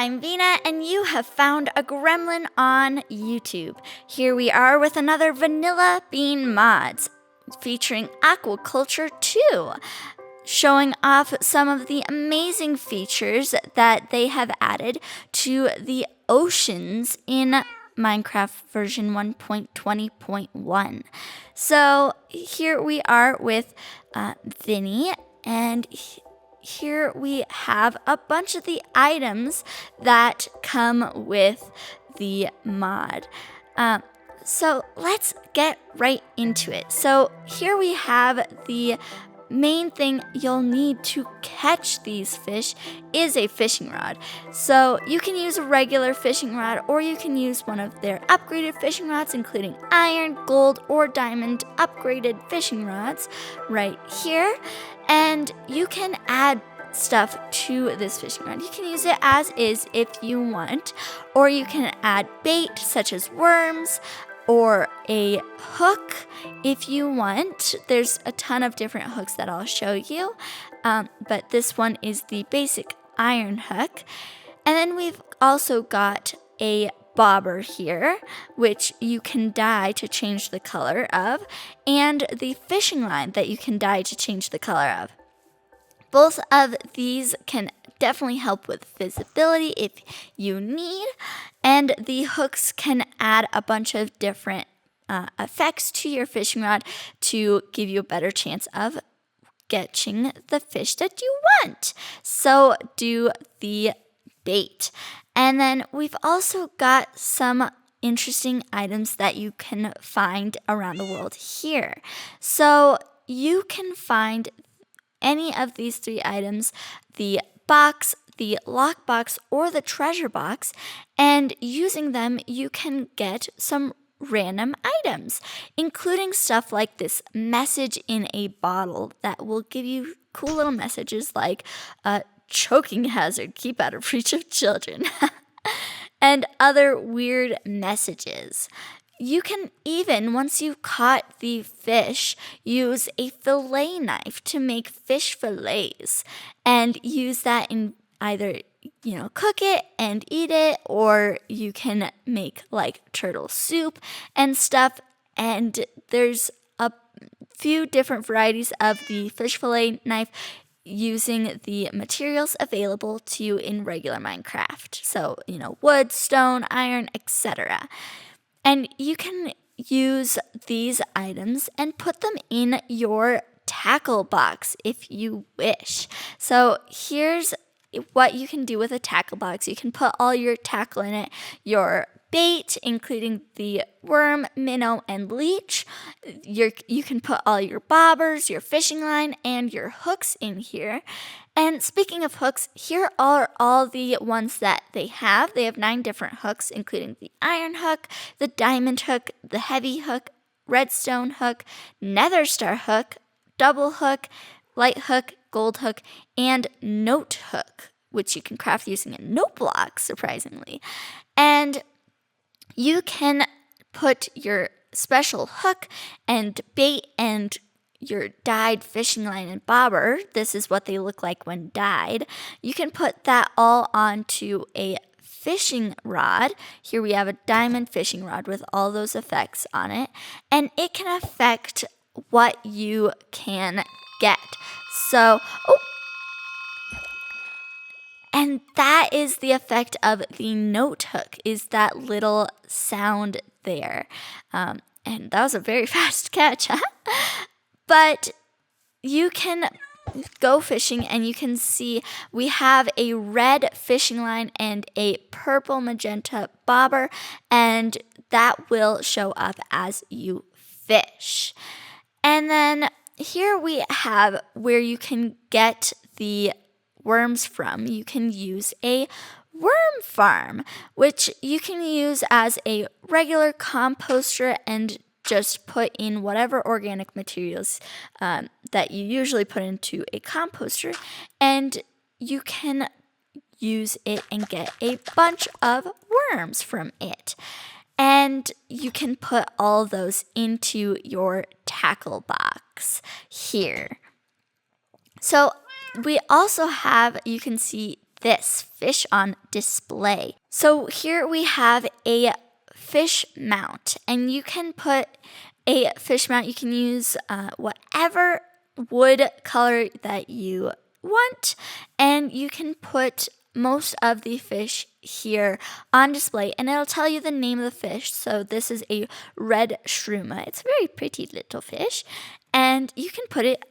I'm Vina, and you have found a gremlin on YouTube. Here we are with another Vanilla Bean Mods, featuring Aquaculture 2, showing off some of the amazing features that they have added to the oceans in Minecraft version 1.20.1. So here we are with Vinny, and here we have a bunch of the items that come with the mod. So let's get right into it. So here we have the main thing you'll need to catch these fish is a fishing rod. So you can use a regular fishing rod, or you can use one of their upgraded fishing rods, including iron, gold, or diamond upgraded fishing rods right here. And you can add stuff to this fishing rod. You can use it as is if you want, or you can add bait such as worms or a hook if you want. There's a ton of different hooks that I'll show you, but this one is the basic iron hook. And then we've also got a bobber here, which you can dye to change the color of, and the fishing line that you can dye to change the color of. Both of these can definitely help with visibility if you need, and the hooks can add a bunch of different effects to your fishing rod to give you a better chance of catching the fish that you want. So do the bait. And then we've also got some interesting items that you can find around the world here. So you can find any of these three items, the box, the lockbox, or the treasure box, and using them you can get some random items, including stuff like this message in a bottle that will give you cool little messages like choking hazard, keep out of reach of children, and other weird messages. You can even, once you've caught the fish, use a fillet knife to make fish fillets and use that in either, cook it and eat it, or you can make like turtle soup and stuff. And there's a few different varieties of the fish fillet knife using the materials available to you in regular Minecraft. So, wood, stone, iron, etc. And you can use these items and put them in your tackle box if you wish. So here's what you can do with a tackle box. You can put all your tackle in it, your bait, including the worm, minnow, and leech. You can put all your bobbers, your fishing line, and your hooks in here. And speaking of hooks, here are all the ones that they have. They have 9 different hooks, including the iron hook, the diamond hook, the heavy hook, redstone hook, nether star hook, double hook, light hook, gold hook, and note hook, which you can craft using a note block, surprisingly. And you can put your special hook and bait and your dyed fishing line and bobber. This is what they look like when dyed. You can put that all onto a fishing rod. Here we have a diamond fishing rod with all those effects on it, and it can affect what you can get. So, and that is the effect of the note hook, is that little sound there. And that was a very fast catch, huh? But you can go fishing and you can see we have a red fishing line and a purple magenta bobber, and that will show up as you fish. And then here we have where you can get the worms from. You can use a worm farm, which you can use as a regular composter and just put in whatever organic materials that you usually put into a composter, and you can use it and get a bunch of worms from it. And you can put all those into your tackle box here. So we also have, you can see this fish on display. So here we have a fish mount, and you can put a fish mount. You can use whatever wood color that you want, and you can put most of the fish here on display, and it'll tell you the name of the fish. So this is a red shruma. It's a very pretty little fish, and you can put it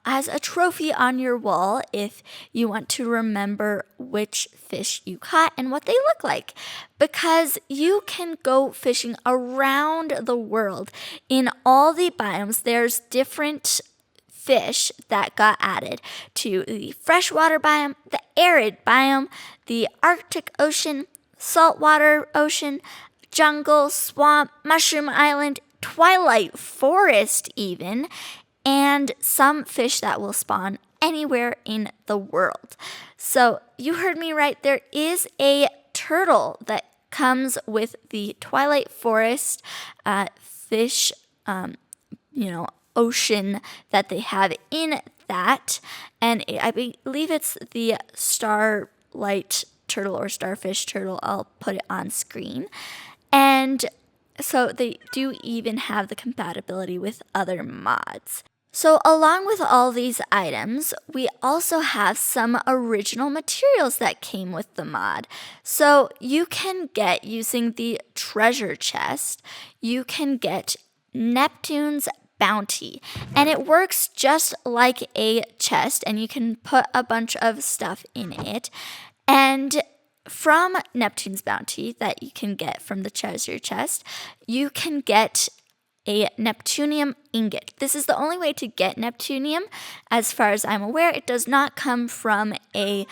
as a trophy on your wall if you want to remember which fish you caught and what they look like. Because you can go fishing around the world in all the biomes. There's different fish that got added to the freshwater biome, the arid biome, the Arctic Ocean, saltwater ocean, jungle, swamp, mushroom island, twilight forest even, and some fish that will spawn anywhere in the world. So you heard me right, there is a turtle that comes with the twilight forest fish, ocean that they have in that, and I believe it's the starlight turtle or starfish turtle. I'll put it on screen. And so they do even have the compatibility with other mods. So along with all these items, we also have some original materials that came with the mod. So you can get, using the treasure chest, you can get Neptune's Bounty, and it works just like a chest, and you can put a bunch of stuff in it. And from Neptune's Bounty that you can get from the treasure chest, you can get a Neptunium ingot. This is the only way to get Neptunium, as far as I'm aware. It does not come from a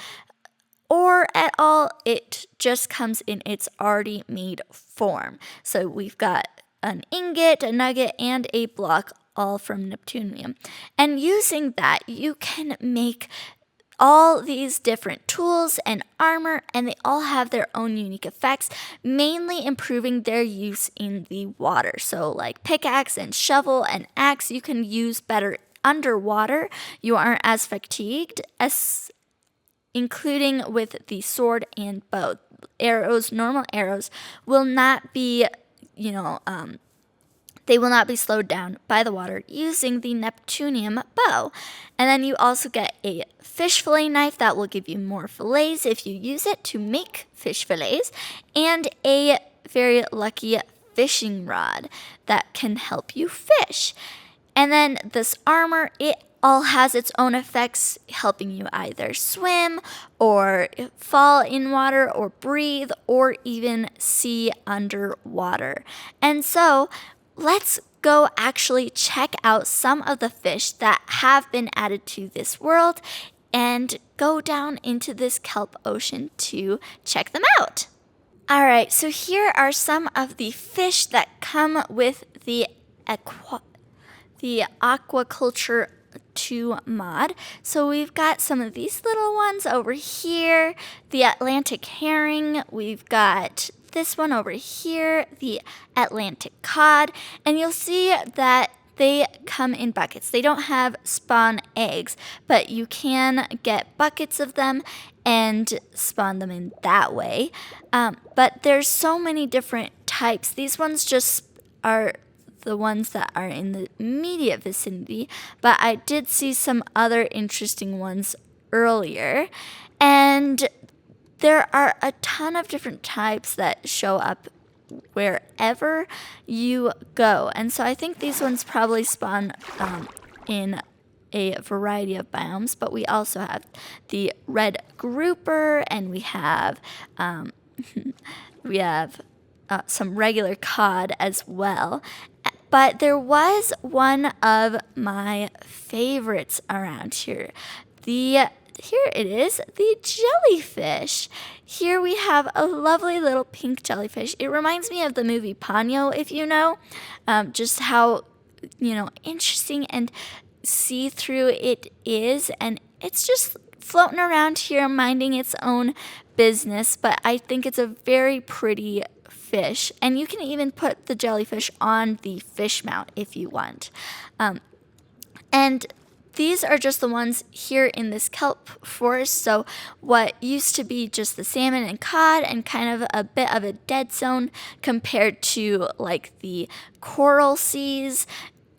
ore at all. It just comes in its already made form. So we've got an ingot, a nugget, and a block, all from Neptunium. And using that, you can make all these different tools and armor, and they all have their own unique effects, mainly improving their use in the water. So like pickaxe and shovel and axe, you can use better underwater. You aren't as fatigued, as including with the sword and bow. Arrows, normal arrows, will not be, they will not be slowed down by the water using the Neptunium bow. And then you also get a fish fillet knife that will give you more fillets if you use it to make fish fillets, and a very lucky fishing rod that can help you fish. And then this armor, it all has its own effects, helping you either swim or fall in water or breathe or even see underwater. And so let's go actually check out some of the fish that have been added to this world and go down into this kelp ocean to check them out. All right, so here are some of the fish that come with the Aquaculture 2 mod. So we've got some of these little ones over here, the Atlantic herring, we've got this one over here, the Atlantic cod, and you'll see that they come in buckets. They don't have spawn eggs, but you can get buckets of them and spawn them in that way. But there's so many different types. These ones just are the ones that are in the immediate vicinity, but I did see some other interesting ones earlier. And there are a ton of different types that show up wherever you go. And so I think these ones probably spawn in a variety of biomes, but we also have the red grouper, and we have some regular cod as well. But there was one of my favorites around here. Here it is, the jellyfish. Here we have a lovely little pink jellyfish. It reminds me of the movie Ponyo, if you know, just how, interesting and see-through it is. And it's just floating around here, minding its own business. But I think it's a very pretty fish. And you can even put the jellyfish on the fish mount if you want. And these are just the ones here in this kelp forest. So what used to be just the salmon and cod and kind of a bit of a dead zone compared to like the coral seas,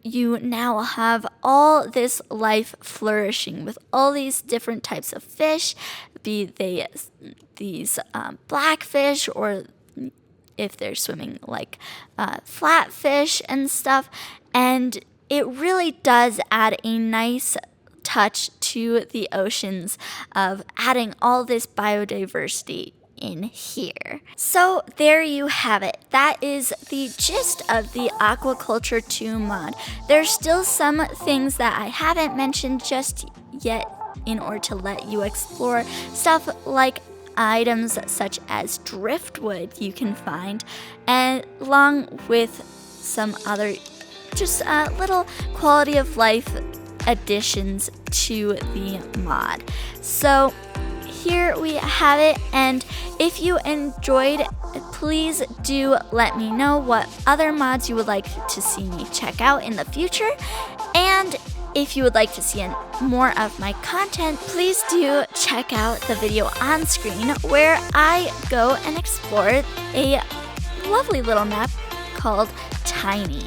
you now have all this life flourishing with all these different types of fish, be they these blackfish, or if they're swimming like flatfish and stuff. And it really does add a nice touch to the oceans of adding all this biodiversity in here. So there you have it. That is the gist of the Aquaculture 2 mod. There's still some things that I haven't mentioned just yet in order to let you explore stuff like items such as driftwood you can find, and along with some other just little quality of life additions to the mod. So here we have it, and if you enjoyed, please do let me know what other mods you would like to see me check out in the future. And if you would like to see more of my content, please do check out the video on screen where I go and explore a lovely little map called Tiny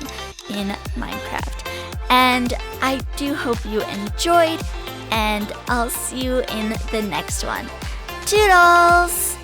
in Minecraft. And I do hope you enjoyed, and I'll see you in the next one. Toodles!